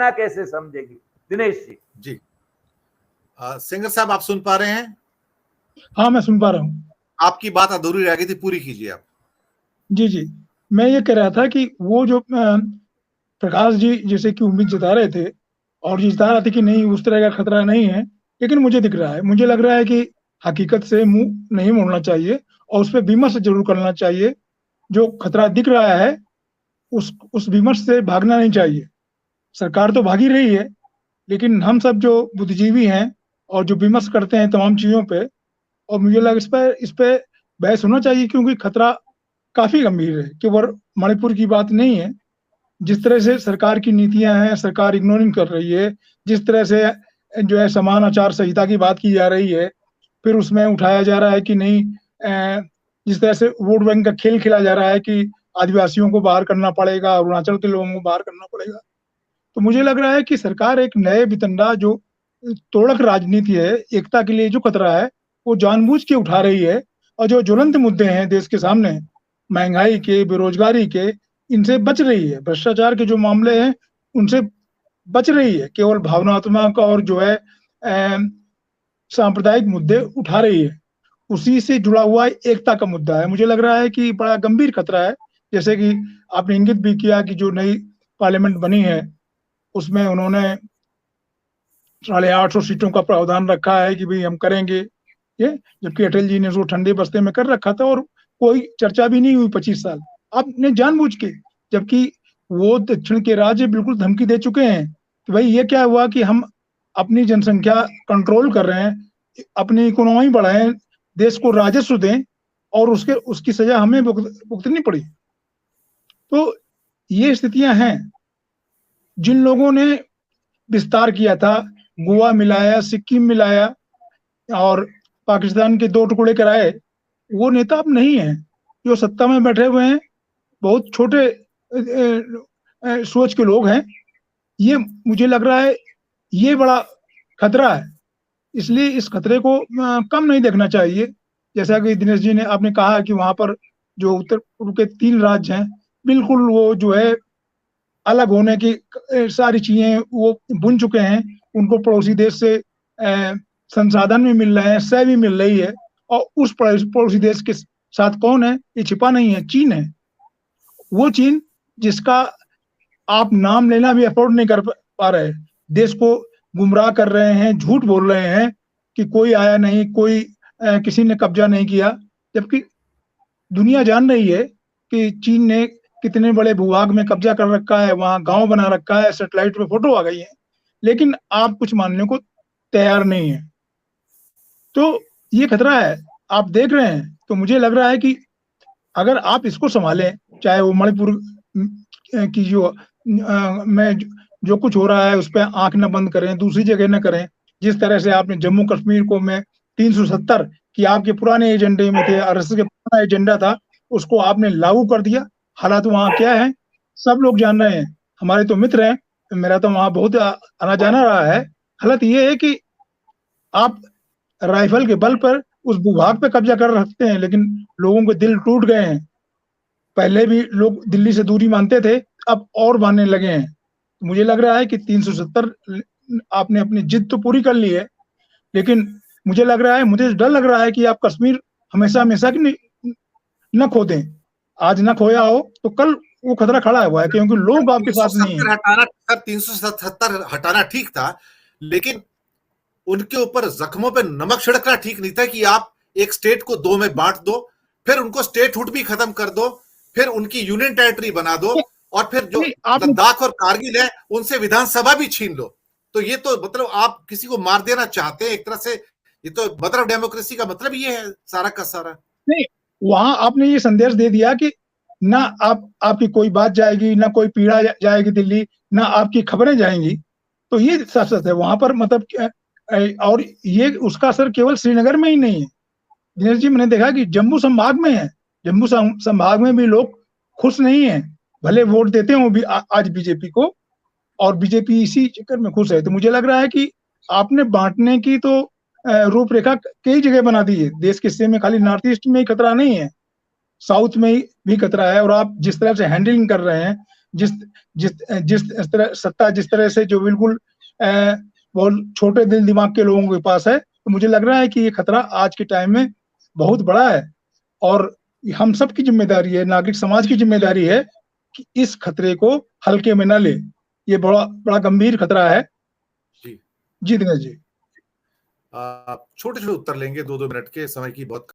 कैसे समझेगी? दिनेश जी। जी सिंगर साहब, आप सुन पा रहे हैं? हाँ, मैं सुन पा रहा हूँ। आपकी बात अधूरी रह गई थी, पूरी कीजिए आप। जी जी, मैं ये कह रहा था कि वो जो प्रकाश जी जैसे कि उम्मीद जता रहे थे और ये जता रहे थे कि नहीं उस तरह का खतरा नहीं है, लेकिन मुझे दिख रहा है, मुझे लग रहा है कि हकीकत से मुंह नहीं मोड़ना चाहिए और उस पर विमर्श जरूर करना चाहिए। जो खतरा दिख रहा है उस विमर्श से भागना नहीं चाहिए। सरकार तो भागी रही है, लेकिन हम सब जो बुद्धिजीवी हैं और जो विमर्श करते हैं तमाम चीजों पे, और मुझे लगा इस पे बहस होना चाहिए, क्योंकि खतरा काफी गंभीर है, केवल मणिपुर की बात नहीं है। जिस तरह से सरकार की नीतियां हैं, सरकार इग्नोरिंग कर रही है, जिस तरह से जो है समान आचार संहिता की बात की जा रही है, फिर उसमें उठाया जा रहा है कि नहीं, जिस तरह से वोट बैंक का खेल खेला जा रहा है कि आदिवासियों को बाहर करना पड़ेगा, अरुणाचल के लोगों को बाहर करना पड़ेगा। तो मुझे लग रहा है कि सरकार एक नए वितंडा जो तोड़क राजनीति है, एकता के लिए जो खतरा है वो जानबूझ के उठा रही है। और जो ज्वलंत मुद्दे हैं देश के सामने, महंगाई के, बेरोजगारी के, इनसे बच रही है। भ्रष्टाचार के जो मामले हैं उनसे बच रही है, केवल भावनात्मक और जो है सांप्रदायिक मुद्दे उठा रही है। उसी से जुड़ा हुआ एकता का मुद्दा है। मुझे लग रहा है कि बड़ा गंभीर खतरा है। जैसे कि आपने इंगित भी किया कि जो नई पार्लियामेंट बनी है उसमें उन्होंने 850 सीटों का प्रावधान रखा है कि भाई हम करेंगे ये, जबकि अटल जी ने उसको ठंडे बस्ते में कर रखा था और कोई चर्चा भी नहीं हुई 25 साल। आपने जानबूझ के, जबकि वो दक्षिण के राज्य बिल्कुल धमकी दे चुके हैं कि भाई ये क्या हुआ कि हम अपनी जनसंख्या कंट्रोल कर रहे हैं, अपनी इकोनॉमी बढ़ाएं, देश को राजस्व दें, और उसकी सजा हमें भुगतनी पड़ी। तो ये स्थितियां हैं। जिन लोगों ने विस्तार किया था, गोवा मिलाया, सिक्किम मिलाया और पाकिस्तान के 2 टुकड़े कराए, वो नेता अब नहीं है। जो सत्ता में बैठे हुए हैं बहुत छोटे सोच के लोग हैं। ये मुझे लग रहा है ये बड़ा खतरा है। इसलिए इस खतरे को कम नहीं देखना चाहिए। जैसा कि दिनेश जी ने आपने कहा कि वहां पर जो उत्तर पूर्व के 3 राज्य हैं, बिल्कुल वो जो है अलग होने की सारी चीजें वो बुन चुके हैं। उनको पड़ोसी देश से संसाधन भी मिल रहे हैं, सह भी मिल रही है। और उस पड़ोसी देश के साथ कौन है, ये छिपा नहीं है, चीन है। वो चीन जिसका आप नाम लेना भी अफोर्ड नहीं कर पा रहे, देश को गुमराह कर रहे हैं, झूठ बोल रहे हैं कि कोई आया नहीं, कोई किसी ने कब्जा नहीं किया, जबकि दुनिया जान रही है कि चीन ने कितने बड़े भूभाग में कब्जा कर रखा है, वहां गांव बना रखा है, सैटेलाइट पे फोटो आ गई है, लेकिन आप कुछ मानने को तैयार नहीं है। तो ये खतरा है, आप देख रहे हैं। तो मुझे लग रहा है कि अगर आप इसको संभालें, चाहे वो मणिपुर की में जो कुछ हो रहा है उस पर आंख न बंद करें, दूसरी जगह न करें। जिस तरह से आपने जम्मू कश्मीर को में 370 कि आपके पुराने एजेंडे में थे, आरएसएस के पुराना एजेंडा था, उसको आपने लागू कर दिया। हालात वहां क्या है सब लोग जान रहे हैं, हमारे तो मित्र हैं, मेरा तो वहां बहुत आना जाना रहा है। हालत ये है कि आप राइफल के बल पर उस भूभाग पे कब्जा कर रखते हैं, लेकिन लोगों के दिल टूट गए हैं। पहले भी लोग दिल्ली से दूरी मानते थे, अब और मानने लगे हैं। मुझे लग रहा है कि 370 आपने अपनी जिद तो पूरी कर ली है, लेकिन मुझे लग रहा है, मुझे डर लग रहा है कि आप कश्मीर हमेशा हमेशा की न खो दें। आज न खोया हो तो कल वो खतरा खड़ा हुआ है, क्योंकि लोग आपके साथ नहीं है। 377 हटाना ठीक था, लेकिन उनके ऊपर जख्मों पे नमक छिड़कना ठीक नहीं था कि आप एक स्टेट को 2 में बांट दो, फिर उनको स्टेटहुड भी खत्म कर दो, फिर उनकी यूनियन टेरिटरी बना दो, और फिर जो लद्दाख और कारगिल है उनसे विधानसभा भी छीन लो। तो ये तो मतलब आप किसी को मार देना चाहते हैं एक तरह से। ये तो मतलब डेमोक्रेसी का मतलब ये है सारा का सारा। नहीं, वहां आपने ये संदेश दे दिया कि ना आपकी कोई बात जाएगी, ना कोई पीड़ा जाएगी दिल्ली, ना आपकी खबरें जाएंगी। तो ये सच है वहां पर, मतलब और ये उसका असर केवल श्रीनगर में ही नहीं है दिनेश जी। मैंने देखा कि जम्मू संभाग में है, जम्मू संभाग में भी लोग खुश नहीं है, भले वोट देते हो भी आज बीजेपी को, और बीजेपी इसी चक्कर में खुश है। तो मुझे लग रहा है कि आपने बांटने की तो रूपरेखा कई जगह बना दी है देश के हिस्से में। खाली नॉर्थ ईस्ट में ही खतरा नहीं है, साउथ में भी खतरा है। और आप जिस तरह से हैंडलिंग कर रहे हैं, जिस जिस जिस तरह सत्ता जिस तरह से जो बिल्कुल बहुत छोटे दिल दिमाग के लोगों के पास है, तो मुझे लग रहा है कि ये खतरा आज के टाइम में बहुत बड़ा है और हम सब की जिम्मेदारी है, नागरिक समाज की जिम्मेदारी है कि इस खतरे को हल्के में न ले। ये बड़ा बड़ा गंभीर खतरा है। जी जी दिनेश जी, छोटे छोटे उत्तर लेंगे, 2-2 मिनट के, समय की बहुत